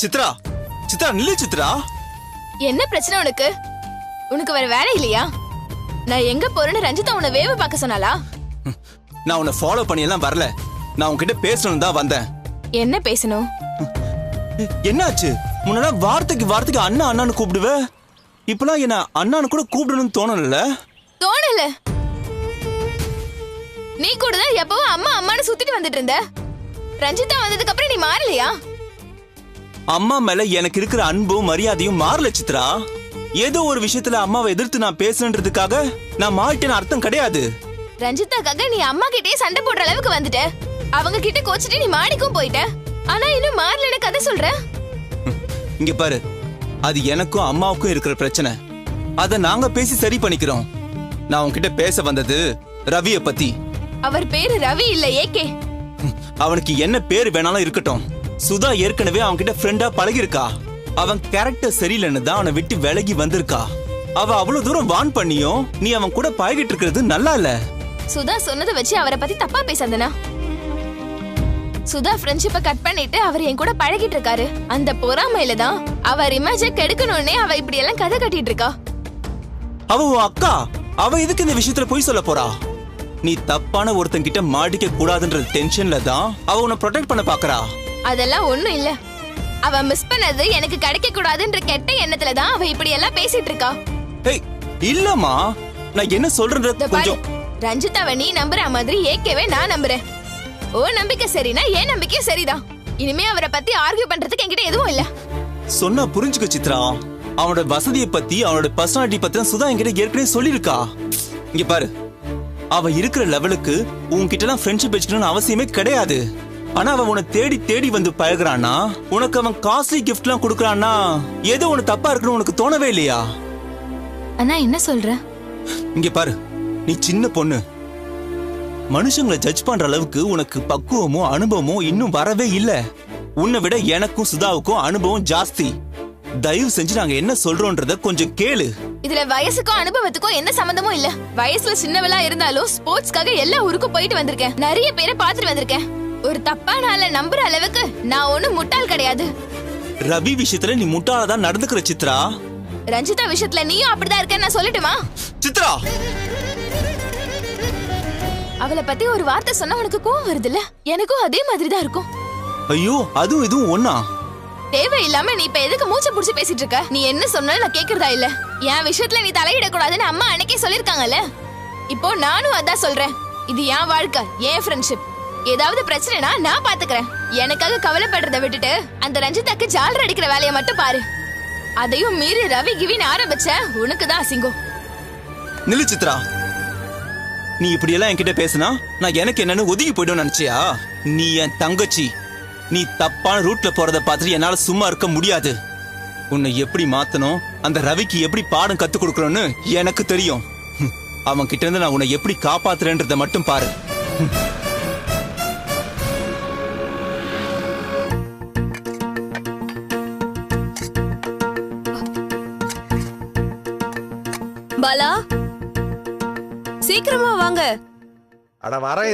சித்ரா, சித்ரா நில்லு சித்ரா. என்ன பிரச்சனை உனக்கு? உனக்கு வேற வேலை இல்லையா? நான் எங்க போறேன்னு ரஞ்சிதா உன்னை வேவு பார்க்க சொன்னாளா? நான் உன்னை ஃபாலோ பண்ணி எல்லாம் வரல. நான் உன்கிட்ட பேசணும் தான் வந்தேன். என்ன பேசணும்? என்னாச்சு? முன்னாடி வார்த்தைக்கு வார்த்தைக்கு அண்ணா அண்ணான்னு கூப்பிடுவ. இப்பெல்லாம் என்ன அண்ணான்னு கூட கூப்பிடணும்னு தோணல. தோணல. நீ கூட தான் எப்பவும் அம்மா அம்மான்னு சுத்திட்டு வந்துட்டு இருந்த. ரஞ்சிதா வந்ததுக்கு அப்புறம் நீ மாறலையா? அம்மா மேல எனக்கு இருக்கிற அன்பும் மரியாதையும் மாறல சித்ரா. ஏதோ ஒரு விஷயத்துல அம்மாவை எதிர்த்து நான் பேசுறதுக்காக நான் மாறிட்டேன்னு அர்த்தம் கிடையாது. ரஞ்சிதாக்காக நீ அம்மா கிட்டே சண்டை போடுற அளவுக்கு வந்துட்ட. அவங்க கிட்ட கோச்சிட்டு நீ மாடிக்கும் போயிட்ட. ஆனா இன்னும் மாறலன்னு கதை சொல்ற. இங்க பாரு, அது எனக்கும் அம்மாவுக்கும் இருக்கிற பிரச்சனை. அத நாங்க பேசி சரி பண்ணிக்கிறோம். நான் உன்கிட்ட பேச வந்தது ரவிய பத்தி. அவர் பேரு ரவி இல்ல, ஏகே. அவனுக்கு என்ன பேரு வேணாலும் இருக்கட்டும். சுதா ஏற்கனவே அவன் கிட்ட ஃப்ரெண்டா பழகி இருக்கா. அவன் கேரக்டர் சரியில்லைன்னு தான் அவனை விட்டு விலகி வந்திருக்கா. அவ அவ்வளவு தூரம் வான் பண்ணியும் நீ அவன் கூட பழகிட்டு இருக்கிறது நல்லா இல்ல. சுதா சொன்னதை வச்சு அவரை பத்தி தப்பா பேசாதனா? சுதா ஃப்ரெண்ட்ஷிப்பை கட் பண்ணிட்டு அவர் என் கூட பழகிட்டு இருக்காரு. அந்த பொறாமையில தான் அவர் இமேஜை கெடுக்கணும்னே அவ இப்படி எல்லாம் கதை கட்டிட்டு இருக்கா. அவ உன் அக்கா. அவ எதுக்கு இந்த விஷயத்துல போய் சொல்ல போறா? நீ தப்பான ஒருத்தன் கிட்ட மாட்டிக்க கூடாதுன்ற டென்ஷன்ல தான் அவ உன்னை ப்ரொடெக்ட் பண்ண பாக்குறா. அதெல்லாம் ஒண்ணும் இல்ல. அவ மிஸ் பண்ணது எனக்கு கிடைக்க கூடாதுன்ற கெட்ட எண்ணத்துல தான் அவ இப்படி எல்லாம் பேசிட்டு இருக்கா. ஏய் இல்லம்மா, நான் என்ன சொல்றேன்றது கொஞ்சம். ரஞ்சிதாவை நீ நம்புற மாதிரி ஏகேவே நான் நம்புறேன். ஓ நம்பிக்கை சரினா ஏன் நம்பிக்கையும் சரிதான். இனிமே அவரை பத்தி ஆர்கியூ பண்றதுக்கு என்கிட்ட எதுவும் இல்ல. சொன்னா புரிஞ்சுக்க சித்ரா. அவனோட வசதியை பத்தி அவனோட பர்சனாலிட்டி பத்தி சுதா என்கிட்ட ஏற்கனவே சொல்லிருக்கா. இங்க பாரு, அவ இருக்கிற லெவலுக்கு உன்கிட்ட எல்லாம் ஃப்ரெண்ட்ஷிப் வச்சுக்கணும்னு அவசியமே கிடையாது. ஆனா அவன் உன்னை தேடி தேடி வந்து பழகுறானா, உனக்கு அவன் காஸ்ட்லி கிஃப்ட் எல்லாம் கொடுக்கறானா, ஏதோ உனக்கு தப்பா இருக்குன்னு உனக்கு தோணவே இல்லையா? அண்ணா என்ன சொல்ற? இங்க பாரு, நீ சின்ன பொண்ணு. மனுஷங்களை ஜட்ஜ் பண்ற அளவுக்கு உனக்கு பக்குவமும் அனுபவமும் இன்னும் வரவே இல்ல. உன்னை விட எனக்கும் சுதாவுக்கும் அனுபவம் ஜாஸ்தி. தயவு செஞ்சு நாங்க என்ன சொல்றோம்ன்றத கொஞ்சம் கேளு. இதுல வயசுக்கும் அனுபவத்துக்கும் என்ன சம்பந்தமும் இல்ல. வயசுல சின்னவளா இருந்தாலும் ஸ்போர்ட்ஸ்க்காக எல்லா ஊருக்கும் போயிட்டு வந்திருக்கேன். நிறைய பேரை பாத்துட்டு வந்திருக்கேன். ஒரு தப்பான ஆளை நம்புற அளவுக்கு நான் ஒண்ணும் முட்டாள் கிடையாது. ரவி விஷயத்துல நீ முட்டாளதான் நடந்துக்கிற சித்ரா. ரஞ்சிதா விஷயத்துல நீயும் அப்படிதான் இருக்க. நான் சொல்லட்டுமா சித்ரா? அவளை பத்தி ஒரு வார்த்தை சொன்னா உனக்கு கோவம் வருது இல்ல? எனக்கும் அதே மாதிரி தான் இருக்கும். ஐயோ, அதுவும் இதுவும் ஒண்ணா? தேவையில்லாம நீ இப்ப எதுக்கு மூச்சை புடிச்சு பேசிட்டு இருக்க? நீ என்ன சொன்னாலும் நான் கேக்குறதா இல்ல. என் விஷயத்துல நீ தலையிடக்கூடாதுன்னு அம்மா அன்னைக்கே சொல்லிருக்காங்கல்ல. இப்போ நானும் அதான் சொல்றேன். இது என் வாழ்க்கை, என் ஃப்ரெண்ட்ஷிப். ஏதாவது பிரச்சனைனா நான் பாத்துக்கிறேன். எனக்காக கவலைப்படுறத விட்டுட்டு அந்த ரஞ்சிதாக்கு ஜாலர் அடிக்கிற வேலையை மட்டும் பாரு. அதையும் மீறி ரவி கிவின்னு ஆரம்பிச்ச உனக்கு தான் அசிங்கம். நில்லு சித்ரா. நீ இப்படி எல்லாம் என்கிட்ட பேசினா நான் எனக்கு என்னன்னு ஒதுங்கி போயிடும் நினைச்சியா? நீ என் தங்கச்சி. நீ தப்பான ரூட்ல போறத பார்த்துட்டு என்னால சும்மா இருக்க முடியாது. உன்னை எப்படி மாத்தணும், அந்த ரவிக்கு எப்படி பாடம் கத்து கொடுக்கணும்னு எனக்கு தெரியும். அவன் கிட்ட இருந்து நான் உன்னை எப்படி காப்பாத்துறேன்றத மட்டும் பாரு. பாலா, சீக்கிரமா வாங்க. அட வரேன் இருங்க.